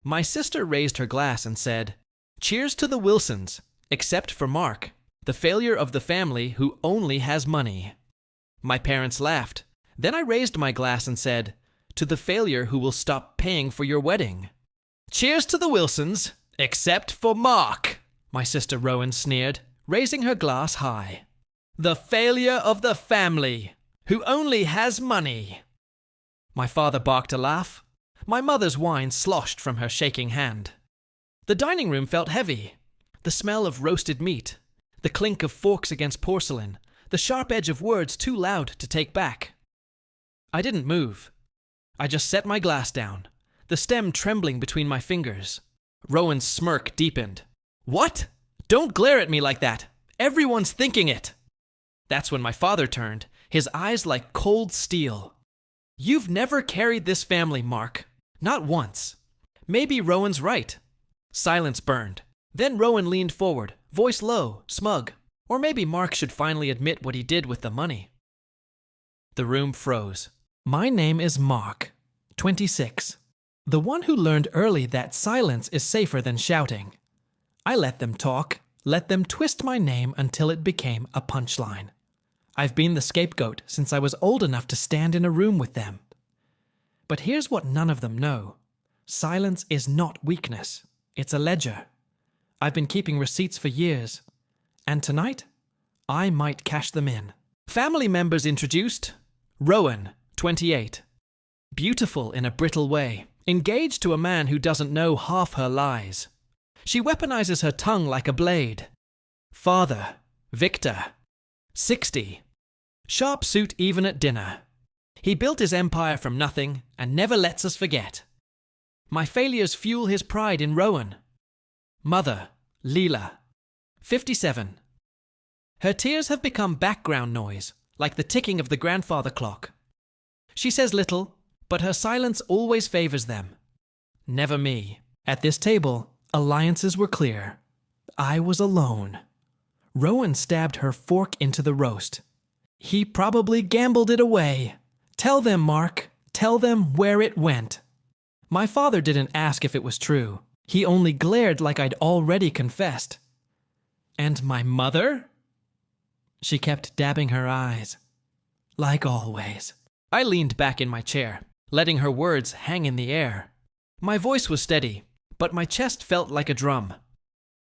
My sister raised her glass and said, "Cheers to the Wilsons, except for Mark, the failure of the family who only has money." My parents laughed. Then I raised my glass and said, "To the failure who will stop paying for your wedding." "Cheers to the Wilsons, except for Mark," my sister Rowan sneered, raising her glass high. "The failure of the family who only has money." My father barked a laugh. My mother's wine sloshed from her shaking hand. The dining room felt heavy. The smell of roasted meat, the clink of forks against porcelain, the sharp edge of words too loud to take back. I didn't move. I just set my glass down, the stem trembling between my fingers. Rowan's smirk deepened. "What? Don't glare at me like that. Everyone's thinking it." That's when my father turned, his eyes like cold steel. "You've never carried this family, Mark. Not once." Maybe Rowan's right. Silence burned. Then Rowan leaned forward, voice low, smug. Or maybe Mark should finally admit what he did with the money. The room froze. My name is Mark, 26. The one who learned early that silence is safer than shouting. I let them talk, let them twist my name until it became a punchline. I've been the scapegoat since I was old enough to stand in a room with them. But here's what none of them know. Silence is not weakness. It's a ledger. I've been keeping receipts for years. And tonight, I might cash them in. Family members introduced. Rowan, 28. Beautiful in a brittle way. Engaged to a man who doesn't know half her lies. She weaponizes her tongue like a blade. Father, Victor, 60. Sharp suit even at dinner. He built his empire from nothing and never lets us forget. My failures fuel his pride in Rowan. Mother, Leela, 57. Her tears have become background noise, like the ticking of the grandfather clock. She says little, but her silence always favors them. Never me. At this table, alliances were clear. I was alone. Rowan stabbed her fork into the roast. He probably gambled it away. Tell them, Mark. Tell them where it went. My father didn't ask if it was true. He only glared like I'd already confessed. And my mother? She kept dabbing her eyes. Like always. I leaned back in my chair, letting her words hang in the air. My voice was steady, but my chest felt like a drum.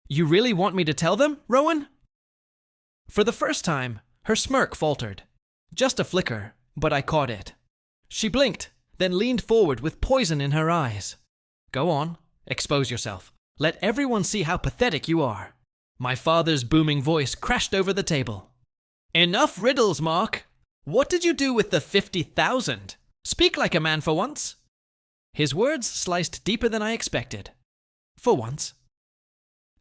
You really want me to tell them, Rowan? For the first time, her smirk faltered. Just a flicker, but I caught it. She blinked, then leaned forward with poison in her eyes. Go on, expose yourself. Let everyone see how pathetic you are. My father's booming voice crashed over the table. Enough riddles, Mark. What did you do with the 50,000? Speak like a man for once. His words sliced deeper than I expected. For once.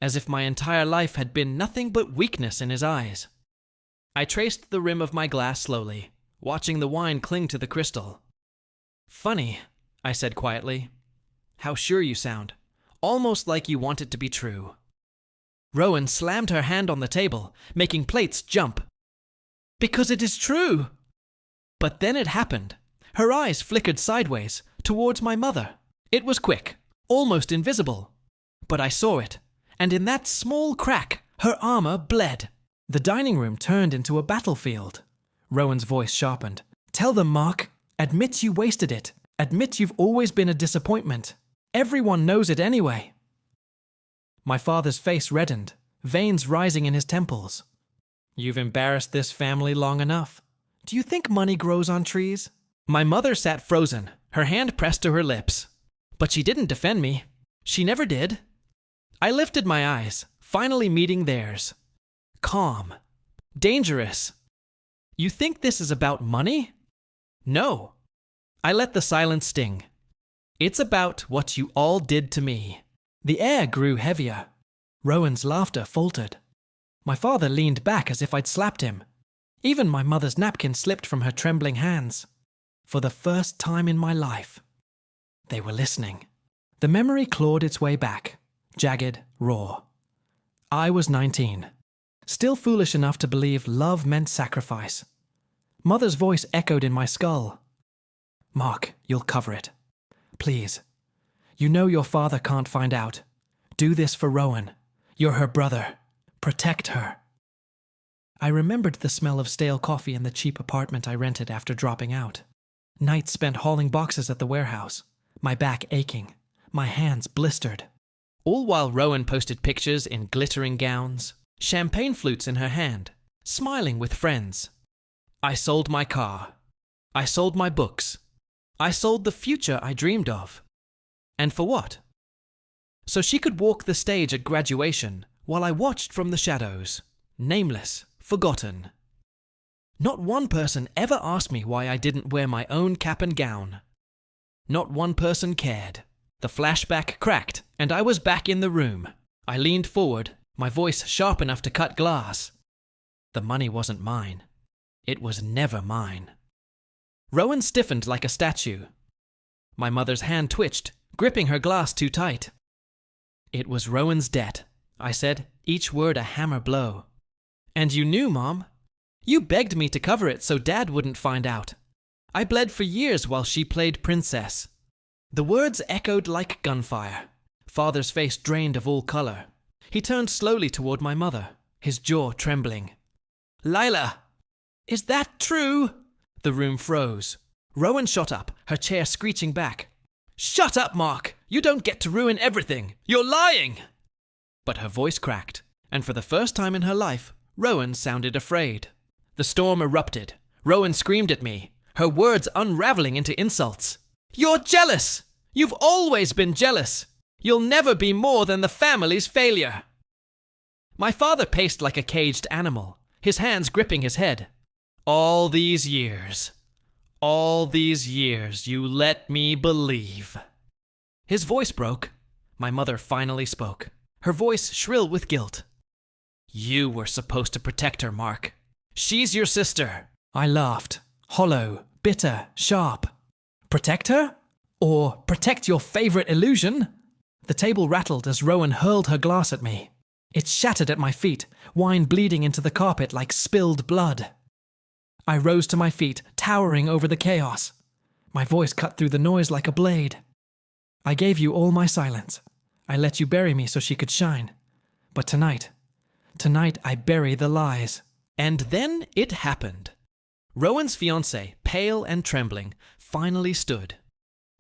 As if my entire life had been nothing but weakness in his eyes. I traced the rim of my glass slowly, watching the wine cling to the crystal. Funny, I said quietly. How sure you sound. Almost like you want it to be true. Rowan slammed her hand on the table, making plates jump. Because it is true. But then it happened. Her eyes flickered sideways, towards my mother. It was quick, almost invisible. But I saw it, and in that small crack, her armor bled. The dining room turned into a battlefield. Rowan's voice sharpened. Tell them, Mark. Admit you wasted it. Admit you've always been a disappointment. Everyone knows it anyway. My father's face reddened, veins rising in his temples. You've embarrassed this family long enough. Do you think money grows on trees? My mother sat frozen, her hand pressed to her lips. But she didn't defend me. She never did. I lifted my eyes, finally meeting theirs. Calm. Dangerous. You think this is about money? No. I let the silence sting. It's about what you all did to me. The air grew heavier. Rowan's laughter faltered. My father leaned back as if I'd slapped him. Even my mother's napkin slipped from her trembling hands. For the first time in my life, they were listening. The memory clawed its way back, jagged, raw. I was 19, still foolish enough to believe love meant sacrifice. Mother's voice echoed in my skull. Mark, you'll cover it. Please. You know your father can't find out. Do this for Rowan. You're her brother. Protect her. I remembered the smell of stale coffee in the cheap apartment I rented after dropping out. Nights spent hauling boxes at the warehouse, my back aching, my hands blistered. All while Rowan posted pictures in glittering gowns, champagne flutes in her hand, smiling with friends. I sold my car. I sold my books. I sold the future I dreamed of. And for what? So she could walk the stage at graduation while I watched from the shadows, nameless, forgotten. Not one person ever asked me why I didn't wear my own cap and gown. Not one person cared. The flashback cracked, and I was back in the room. I leaned forward, my voice sharp enough to cut glass. The money wasn't mine. It was never mine. Rowan stiffened like a statue. My mother's hand twitched, gripping her glass too tight. It was Rowan's debt, I said, each word a hammer blow. And you knew, Mom. You begged me to cover it so Dad wouldn't find out. I bled for years while she played princess. The words echoed like gunfire. Father's face drained of all color. He turned slowly toward my mother, his jaw trembling. Lila! Is that true? The room froze. Rowan shot up, her chair screeching back. Shut up, Mark! You don't get to ruin everything! You're lying! But her voice cracked, and for the first time in her life, Rowan sounded afraid. The storm erupted. Rowan screamed at me, her words unraveling into insults. You're jealous! You've always been jealous! You'll never be more than the family's failure! My father paced like a caged animal, his hands gripping his head. All these years you let me believe. His voice broke. My mother finally spoke, her voice shrill with guilt. You were supposed to protect her, Mark. She's your sister. I laughed, hollow, bitter, sharp. Protect her? Or protect your favorite illusion? The table rattled as Rowan hurled her glass at me. It shattered at my feet, wine bleeding into the carpet like spilled blood. I rose to my feet, towering over the chaos. My voice cut through the noise like a blade. I gave you all my silence. I let you bury me so she could shine. But tonight I bury the lies. And then it happened. Rowan's fiancé, pale and trembling, finally stood.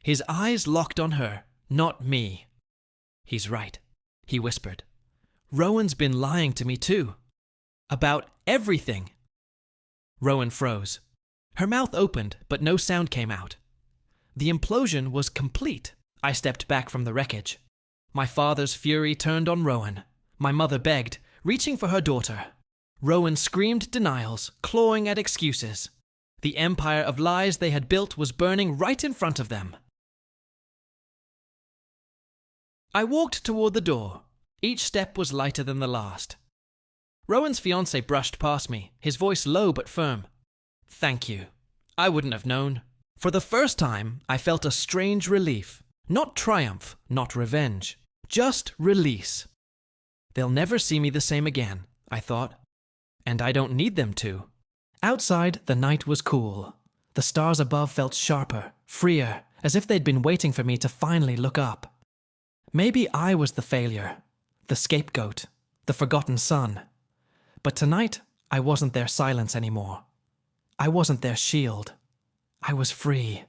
His eyes locked on her, not me. He's right, he whispered. Rowan's been lying to me too. About everything. Rowan froze. Her mouth opened, but no sound came out. The implosion was complete. I stepped back from the wreckage. My father's fury turned on Rowan. My mother begged, reaching for her daughter. Rowan screamed denials, clawing at excuses. The empire of lies they had built was burning right in front of them. I walked toward the door. Each step was lighter than the last. Rowan's fiancé brushed past me, his voice low but firm. Thank you. I wouldn't have known. For the first time, I felt a strange relief. Not triumph, not revenge. Just release. They'll never see me the same again, I thought. And I don't need them to. Outside, the night was cool. The stars above felt sharper, freer, as if they'd been waiting for me to finally look up. Maybe I was the failure, the scapegoat, the forgotten son. But tonight, I wasn't their silence anymore. I wasn't their shield. I was free.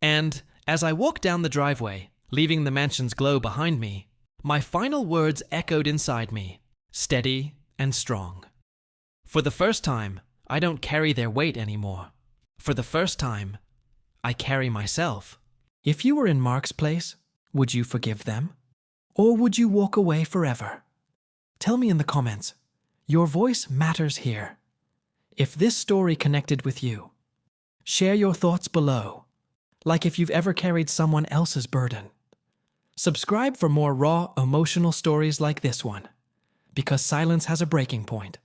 And as I walked down the driveway, leaving the mansion's glow behind me, my final words echoed inside me, steady and strong. For the first time, I don't carry their weight anymore. For the first time, I carry myself. If you were in Mark's place, would you forgive them? Or would you walk away forever? Tell me in the comments. Your voice matters here. If this story connected with you, share your thoughts below, like if you've ever carried someone else's burden. Subscribe for more raw, emotional stories like this one, because silence has a breaking point.